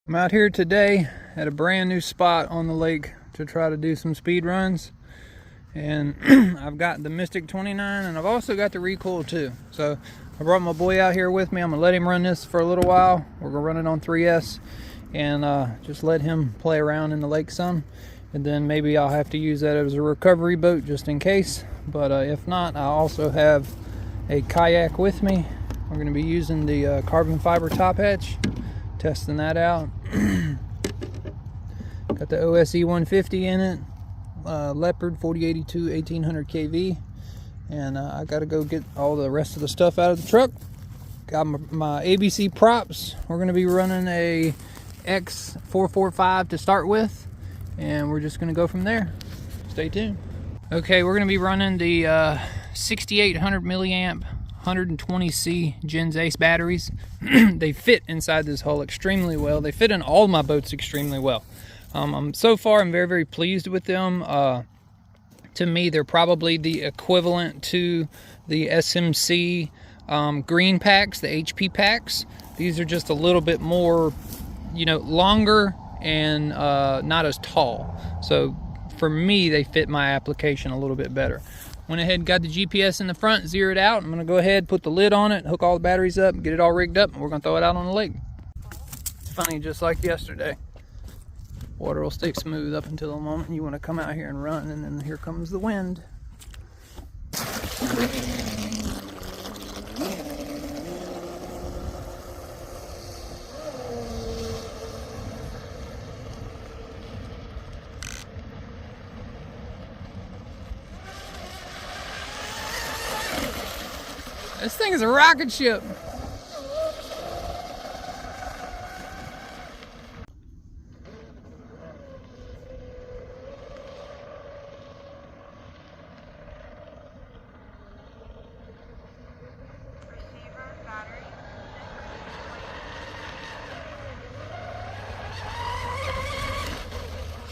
I'm out here today at a brand new spot on the lake to try to do some speed runs, and I've got the Mystic 29 and I've also got the Recoil too. So I brought my boy out here with me. I'm gonna let him run this for a little while. We're gonna run it on 3S and just let him play around in the lake some, and then maybe I'll have to use that as a recovery boat just in case. But if not, I also have a kayak with me. We're going to be using the carbon fiber top hatch, testing that out. Got the OSE 150 in it, Leopard 4082 1800 kV, and I got to go get all the rest of the stuff out of the truck. Got my ABC props. We're going to be running a x445 to start with, and we're just going to go from there. Stay tuned. Okay, we're going to be running the 6800 milliamp 120C GensAce batteries. They fit inside this hull extremely well. They fit in all my boats extremely well. So far, I'm very, very pleased with them. To me, they're probably the equivalent to the SMC green packs, the HP packs. These are just a little bit more, longer and not as tall. So for me, they fit my application a little bit better. Went ahead and got the GPS in the front, zeroed out. I'm gonna go ahead, put the lid on it, hook all the batteries up, get it all rigged up, and we're gonna throw it out on the lake. It's funny, just like yesterday. Water will stay smooth up until the moment you wanna come out here and run, and then here comes the wind. This thing is a rocket ship.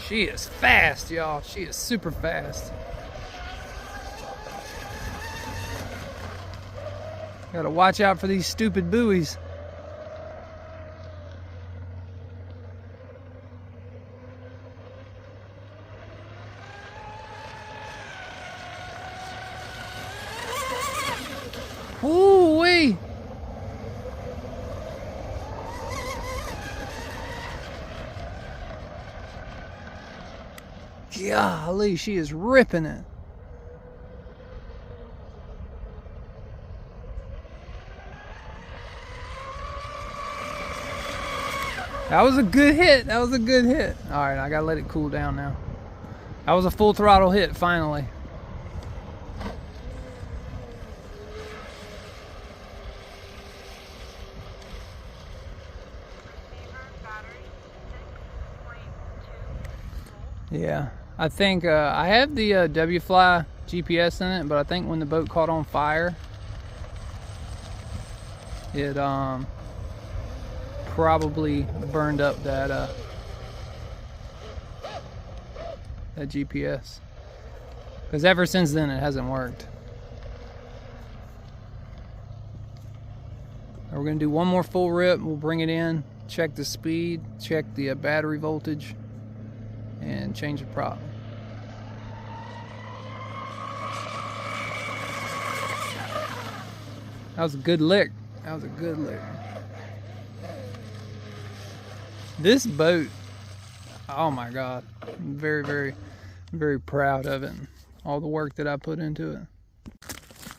She is fast, y'all. She is super fast. Gotta watch out for these stupid buoys. Ooh-wee! Golly, she is ripping it. That was a good hit. That was a good hit. All right, I gotta let it cool down now. That was a full throttle hit, finally. Yeah, I think I have the W-Fly GPS in it, but I think when the boat caught on fire, it probably burned up that GPS, because ever since then it hasn't worked. We're gonna do one more full rip. We'll bring it in, check the speed, check the battery voltage, and change the prop. That was a good lick. That was a good lick. This boat, oh my God, I'm very, very, very proud of it. All the work that I put into it.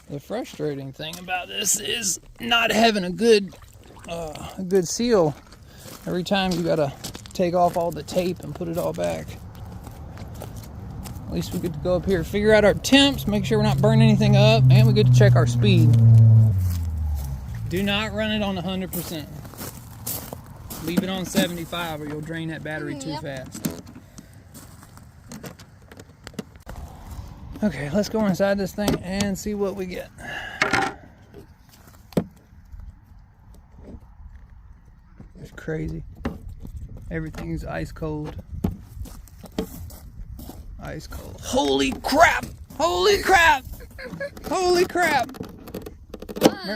The frustrating thing about this is not having a good seal. Every time you gotta take off all the tape and put it all back. At least we get to go up here, figure out our temps, make sure we're not burning anything up, and we get to check our speed. Do not run it on 100%. Leave it on 75 or you'll drain that battery too fast. Okay, let's go inside this thing and see what we get. It's crazy. Everything's ice cold. Ice cold. Holy crap! Holy crap! Holy crap!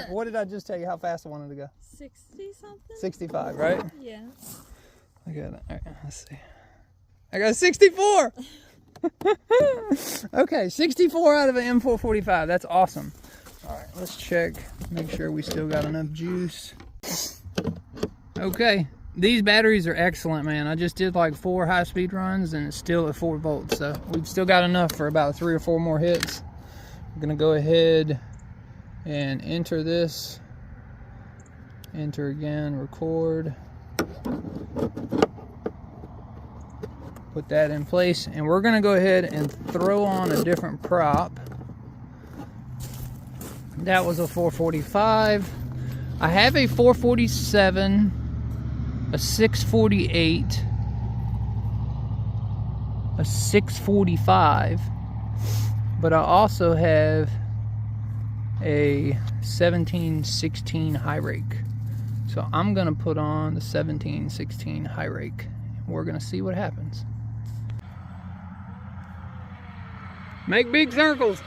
What did I just tell you how fast I wanted to go? 60 something? 65, right? Yeah. I got it. All right, let's see. I got 64. Okay, 64 out of an M445. That's awesome. All right, let's check. Make sure we still got enough juice. Okay, these batteries are excellent, man. I just did like 4 high-speed runs, and it's still at 4 volts. So we've still got enough for about 3 or 4 more hits. I'm gonna go ahead and enter this. Enter again, record. Put that in place, and we're gonna go ahead and throw on a different prop. That was a 445. I have a 447, a 648, a 645, but I also have a 1716 high rake. So I'm gonna put on the 1716 high rake. We're gonna see what happens. Make big circles.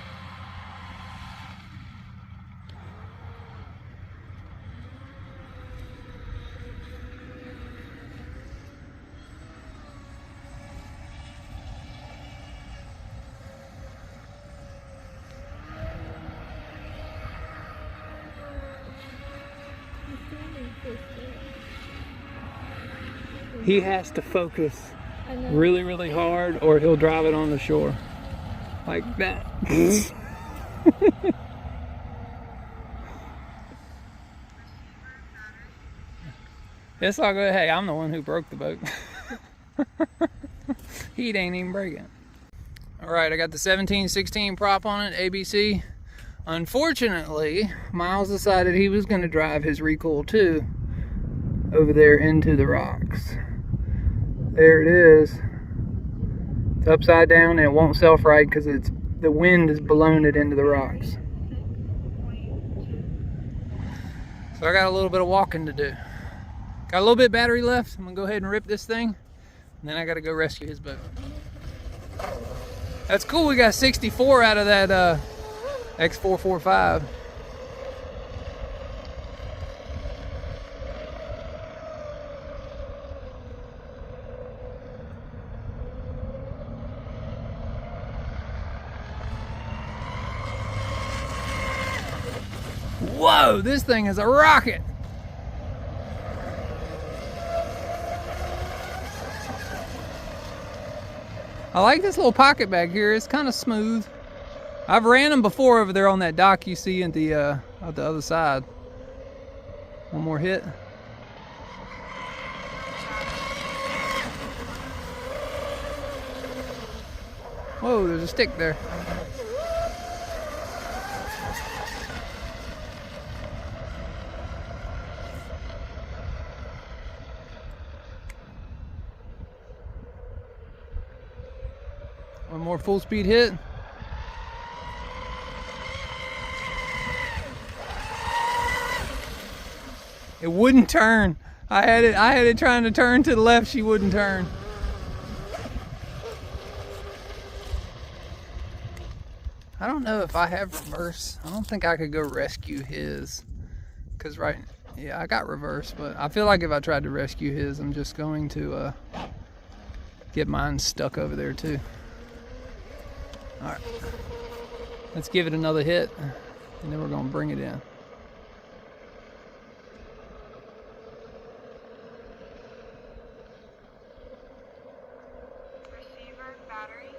He has to focus really, really hard, or he'll drive it on the shore. Like that. It's all good. Hey, I'm the one who broke the boat. He ain't even break it. Alright, I got the 1716 prop on it, ABC. Unfortunately, Miles decided he was going to drive his Recoil 2 over there into the rocks. There it is. It's upside down and it won't self-right because the wind has blown it into the rocks. So I got a little bit of walking to do. Got a little bit of battery left. I'm gonna go ahead and rip this thing, and then I gotta go rescue his boat. That's cool. We got 64 out of that x445. Whoa, this thing is a rocket. I like this little pocket back here. It's kind of smooth. I've ran them before over there on that dock you see at the other side. One more hit. Whoa, there's a stick there. One more full speed hit. It wouldn't turn. I had it trying to turn to the left, she wouldn't turn. I don't know if I have reverse. I don't think I could go rescue his. Cause yeah, I got reverse, but I feel like if I tried to rescue his, I'm just going to get mine stuck over there too. All right, let's give it another hit, and then we're gonna bring it in. Receiver battery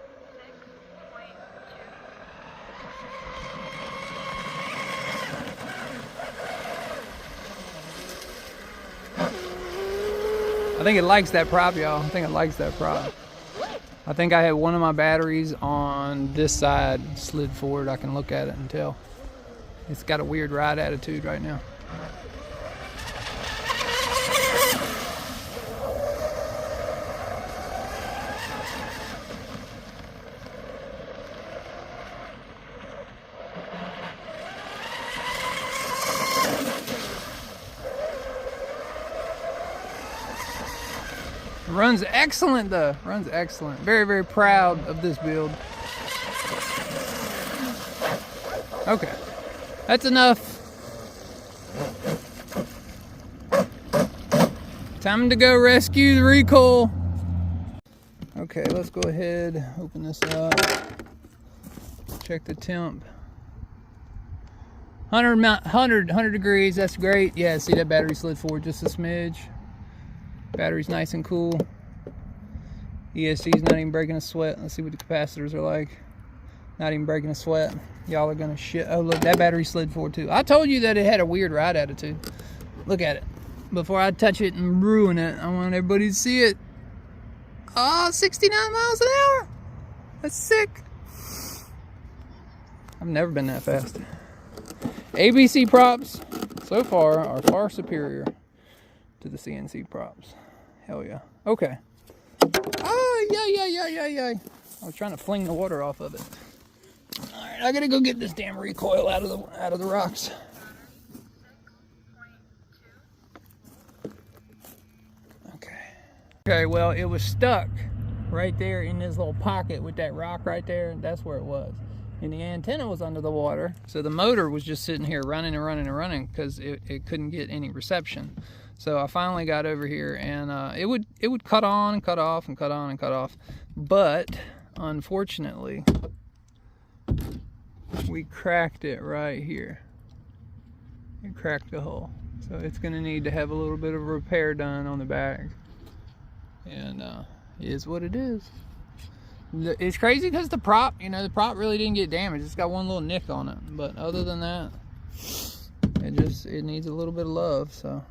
6.2. I think it likes that prop, y'all. I think it likes that prop. I think I had one of my batteries on this side slid forward. I can look at it and tell. It's got a weird ride attitude right now. Runs excellent though. Runs excellent. Very, very proud of this build. Okay. That's enough. Time Time to go rescue the Recoil. Okay, let's go ahead, open this up. Check the temp. 100 degrees, that's great. Yeah, see that battery slid forward just a smidge. Battery's nice and cool. ESC's not even breaking a sweat. Let's see what the capacitors are like. Not even breaking a sweat. Y'all are gonna shit. Oh look, that battery slid forward too. I told you that it had a weird ride attitude. Look at it. Before I touch it and ruin it, I want everybody to see it. Oh, 69 miles an hour. That's sick. I've never been that fast. ABC props so far are far superior to the CNC props. Hell yeah. Okay. Oh, yeah. I was trying to fling the water off of it. All right, I gotta go get this damn recoil out of the rocks. Okay, well, it was stuck right there in this little pocket with that rock right there. That's where it was. And the antenna was under the water, so the motor was just sitting here running because it couldn't get any reception. So I finally got over here, and it would cut on and cut off and cut on and cut off. But unfortunately, we cracked it right here. It cracked the hole, so it's going to need to have a little bit of repair done on the back. And it is what it is. It's crazy because the prop, the prop really didn't get damaged. It's got one little nick on it, but other than that, it needs a little bit of love. So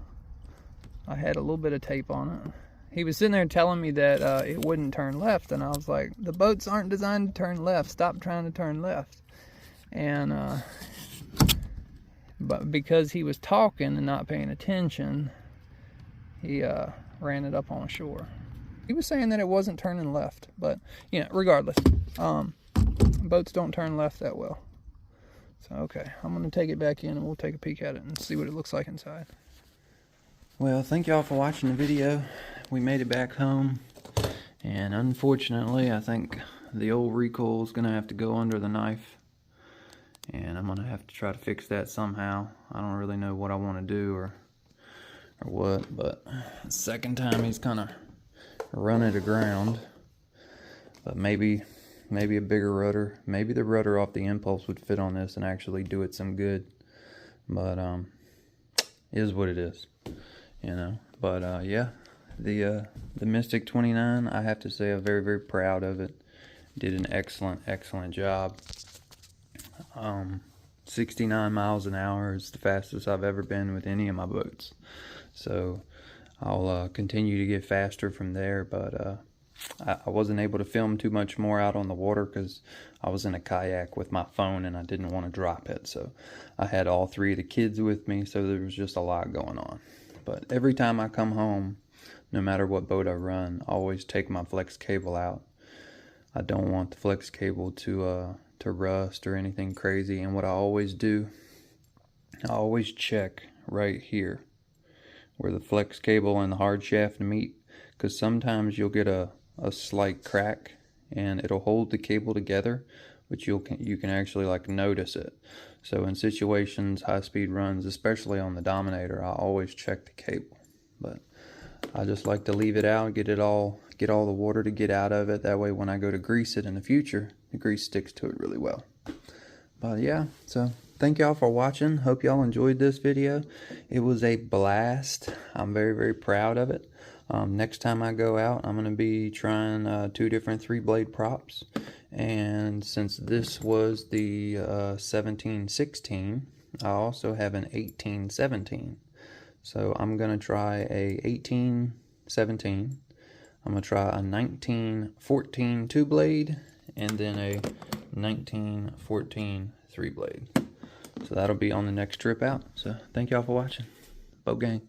I had a little bit of tape on it. He was sitting there telling me that it wouldn't turn left, and I was like, the boats aren't designed to turn left. Stop trying to turn left. And but because he was talking and not paying attention, he ran it up on shore. He was saying that it wasn't turning left, but regardless, boats don't turn left that well. So okay, I'm gonna take it back in and we'll take a peek at it and see what it looks like inside. Well, thank y'all for watching the video. We made it back home, and unfortunately I think the old recoil is gonna have to go under the knife, and I'm gonna have to try to fix that somehow. I don't really know what I want to do or what, but the second time he's kind of run it aground. But maybe a bigger rudder, maybe the rudder off the Impulse would fit on this and actually do it some good. But is what it is, but yeah, the Mystic 29, I have to say I'm very proud of it. Did an excellent job. 69 miles an hour is the fastest I've ever been with any of my boats. So I'll continue to get faster from there, but I wasn't able to film too much more out on the water because I was in a kayak with my phone and I didn't want to drop it. So I had all three of the kids with me, so there was just a lot going on. But every time I come home, no matter what boat I run, I always take my flex cable out. I don't want the flex cable to rust or anything crazy. And what I always do, I always check right here where the flex cable and the hard shaft meet, because sometimes you'll get a slight crack and it'll hold the cable together, but you can actually like notice it. So in situations, high speed runs, especially on the Dominator, I always check the cable. But I just like to leave it out, get all the water to get out of it. That way when I go to grease it in the future, the grease sticks to it really well. But yeah, so thank y'all for watching. Hope y'all enjoyed this video. It was a blast. I'm very proud of it. Next time I go out, I'm going to be trying 2 different 3-blade props. And since this was the 1716, I also have an 1817. So I'm going to try a 1817. I'm going to try a 1914 2-blade and then a 1914 3-blade. So that'll be on the next trip out. So thank y'all for watching. Boat gang.